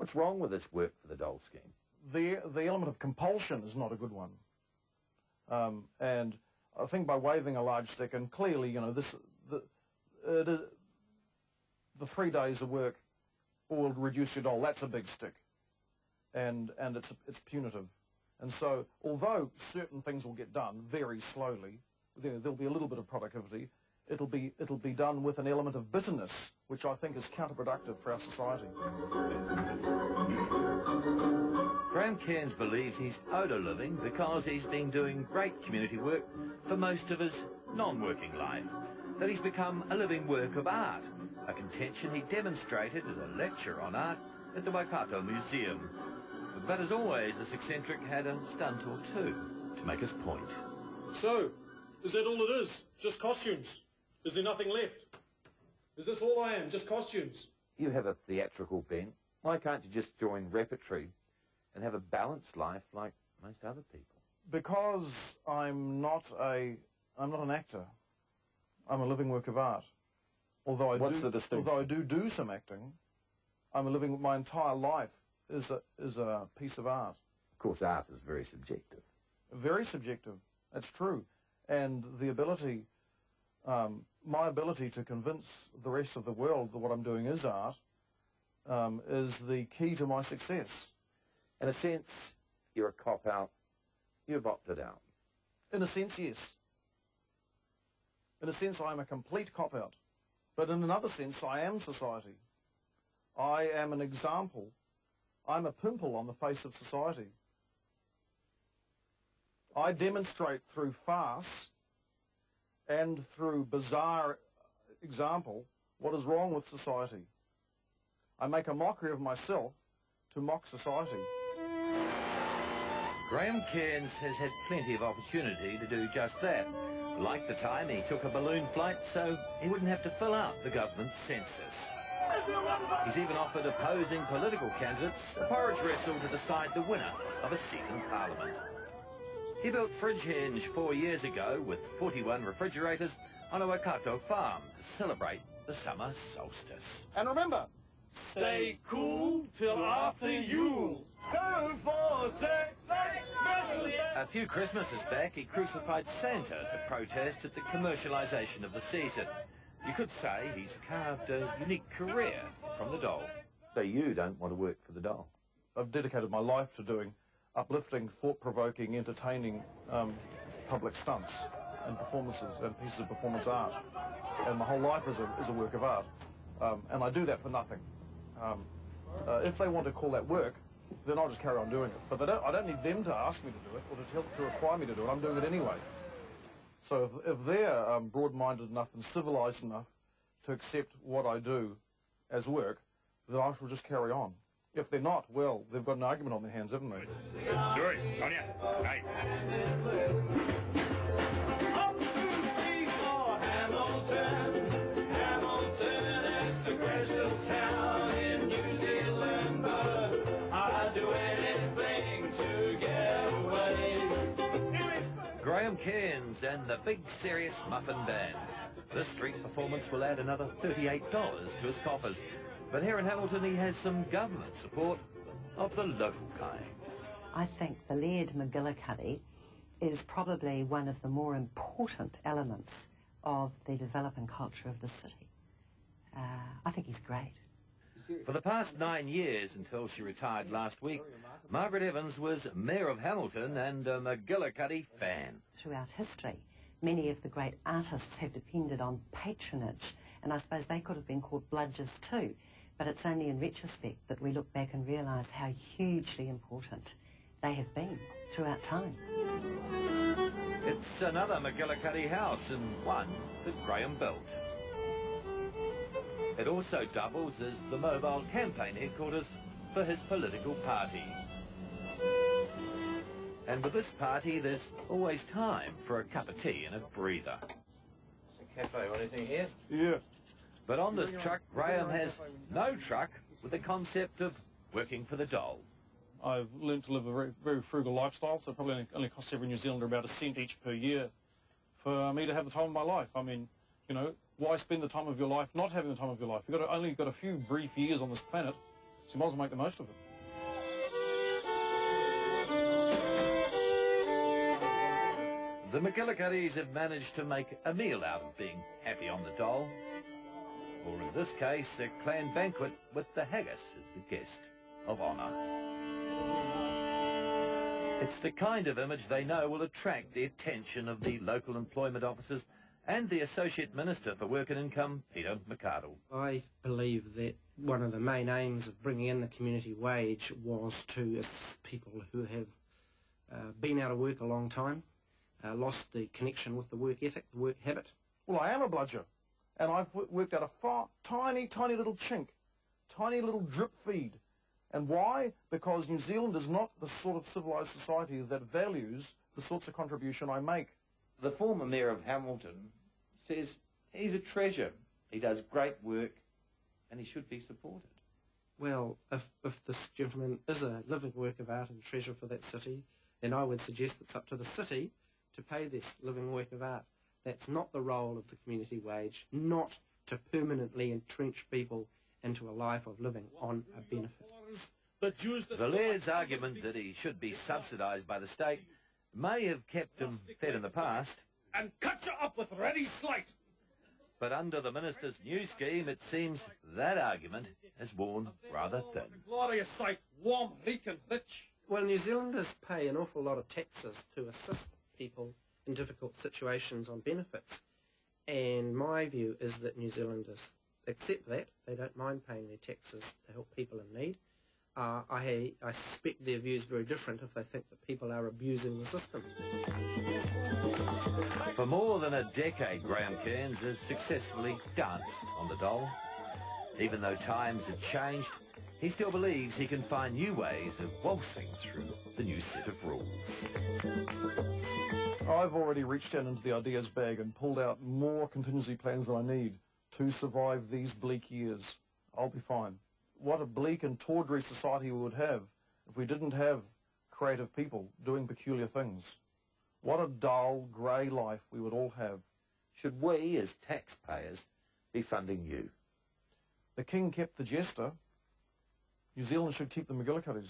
What's wrong with this work for the dole scheme? The element of compulsion is not a good one. And I think by waving a large stick, and clearly, you know, the 3 days of work will reduce your dole. That's a big stick, and it's punitive. And so, although certain things will get done very slowly, there'll be a little bit of productivity. It'll be done with an element of bitterness, which I think is counterproductive for our society. Graham Cairns believes he's owed a living because he's been doing great community work for most of his non-working life, that he's become a living work of art, a contention he demonstrated as a lecture on art at the Waikato Museum. But as always, this eccentric had a stunt or two to make his point. So, is that all it is? Just costumes? Is there nothing left? Is this all I am, just costumes? You have a theatrical bent. Why can't you just join repertory and have a balanced life like most other people? Because I'm not an actor. I'm a living work of art. Although I do some acting, my entire life is a piece of art. Of course, art is very subjective. Very subjective. That's true. And the ability, my ability to convince the rest of the world that what I'm doing is art, is the key to my success. In a sense, you're a cop-out. You've opted out. In a sense, yes. In a sense, I'm a complete cop-out. But in another sense, I am society. I am an example. I'm a pimple on the face of society. I demonstrate through farce and through bizarre example what is wrong with society. I make a mockery of myself to mock society. Graham Cairns has had plenty of opportunity to do just that, like the time he took a balloon flight so he wouldn't have to fill out the government census. He's even offered opposing political candidates a porridge wrestle to decide the winner of a seat in Parliament. He built Fridgehenge 4 years ago with 41 refrigerators on a Waikato farm to celebrate the summer solstice. And remember, stay cool till after Yule. Go for 6, special year. A few Christmases back, he crucified Santa to protest at the commercialisation of the season. You could say he's carved a unique career from the dole. So you don't want to work for the dole? I've dedicated my life to doing uplifting, thought-provoking, entertaining public stunts and performances and pieces of performance art. And my whole life is a work of art. And I do that for nothing. If they want to call that work, then I'll just carry on doing it. But I don't need them to ask me to do it or to require me to do it. I'm doing it anyway. So if they're broad-minded enough and civilised enough to accept what I do as work, then I shall just carry on. If they're not, well, they've got an argument on their hands, haven't they? Story, on ya. Hey. 1, 2, 3, 4, Hamilton. Hamilton is the greatest little town in New Zealand, but I'd do anything to get away. Graham Cairns and the Big Serious Muffin Band. This street performance will add another $38 to his coffers. But here in Hamilton, he has some government support of the local kind. I think the Laird McGillicuddy is probably one of the more important elements of the developing culture of the city. I think he's great. For the past 9 years, until she retired last week, Margaret Evans was Mayor of Hamilton and a McGillicuddy fan. Throughout history, many of the great artists have depended on patronage, and I suppose they could have been called bludgers too. But it's only in retrospect that we look back and realise how hugely important they have been throughout time. It's another McGillicuddy house and one that Graham built. It also doubles as the mobile campaign headquarters for his political party. And with this party, there's always time for a cup of tea and a breather. A cafe or anything here? Yeah. But on this truck, Graham has no truck with the concept of working for the dole. I've learnt to live a very, very frugal lifestyle, so it probably only costs every New Zealander about a cent each per year for me to have the time of my life. I mean, you know, why spend the time of your life not having the time of your life? You've only got a few brief years on this planet, So you might as well make the most of it. The McGillicuddys have managed to make a meal out of being happy on the dole. Or in this case, a clan banquet with the haggis as the guest of honour. It's the kind of image they know will attract the attention of the local employment officers and the Associate Minister for Work and Income, Peter McArdle. I believe that one of the main aims of bringing in the community wage was to assist people who have been out of work a long time, lost the connection with the work ethic, the work habit. Well, I am a bludger, and I've worked out a tiny little chink, tiny little drip feed. And why? Because New Zealand is not the sort of civilised society that values the sorts of contribution I make. The former Mayor of Hamilton says he's a treasure. He does great work and he should be supported. Well, if this gentleman is a living work of art and treasure for that city, then I would suggest it's up to the city to pay this living work of art. That's not the role of the community wage, not to permanently entrench people into a life of living on a benefit. The Laird's argument that he should be subsidised by the state may have kept him fed in the past. And cut you up with ready slate. But under the Minister's new scheme, it seems that argument has worn rather thin. Glorious sight, warm, reeking, rich. Well, New Zealanders pay an awful lot of taxes to assist people in difficult situations on benefits. And my view is that New Zealanders accept that. They don't mind paying their taxes to help people in need. I suspect their view is very different if they think that people are abusing the system. For more than a decade, Graham Cairns has successfully danced on the dole. Even though times have changed, he still believes he can find new ways of waltzing through the new set of rules. I've already reached down into the ideas bag and pulled out more contingency plans than I need to survive these bleak years. I'll be fine. What a bleak and tawdry society we would have if we didn't have creative people doing peculiar things. What a dull, grey life we would all have. Should we, as taxpayers, be funding you? The king kept the jester. New Zealand should keep the McGillicuddys.